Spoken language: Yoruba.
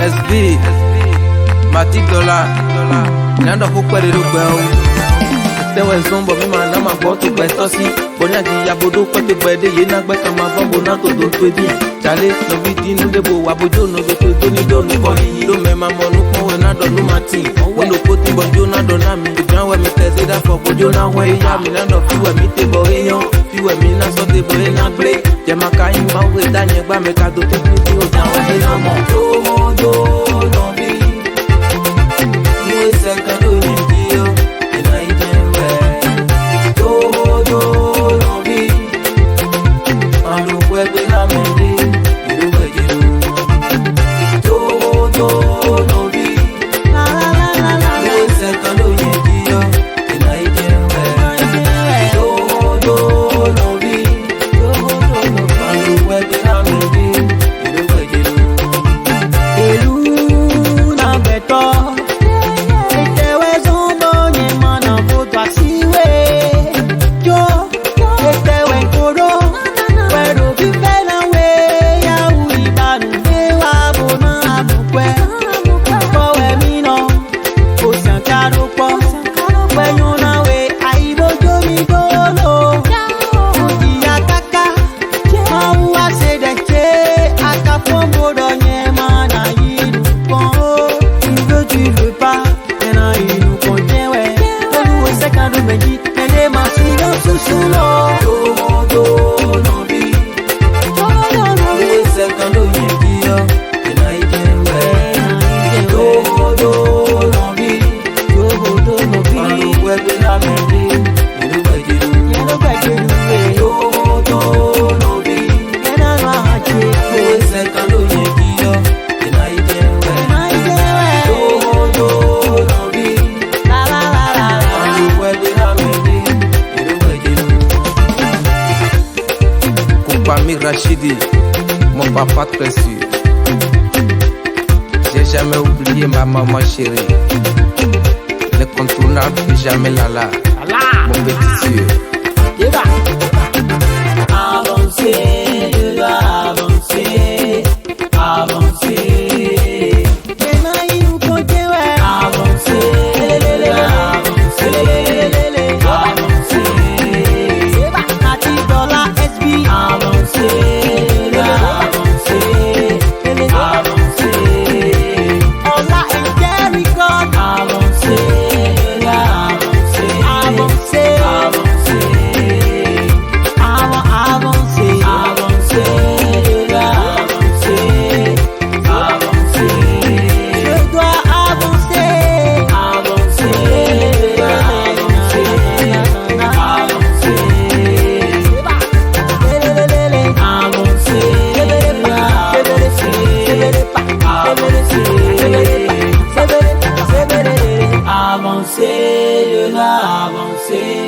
SB Mati Dollar Nando Hukwe Rugwell Tewe Zombo Mima Nama Boto Bestosi Bonyagi Yabodo Kote Bede Yenagbe Kama Bombo Nato Do Twedi Chale no Vidi no Debo Wabojo no Do Twedi Do no Body Do Mema Monu Kwa Nado no Mati Wendo Koti Bojo Nado Nami Janwe Mi Tezeda For Bojo NaWe Yami Nando Fiwe Mi Tebo Enyo Fiwe Mi Na Sote Boe Na Ble Jemaka Imba We Danye Gba Meka Do Twedi O Janwe Enamo Do No Bi Mwe Seka Do Nyingiyo Rachidi, mon papa précieux. J'ai jamais oublié ma maman chérie. L'incontournable, jamais Lala. Mon petit cieux. Avancer, je dois avancer, avancer. Avancer, je dois avancer.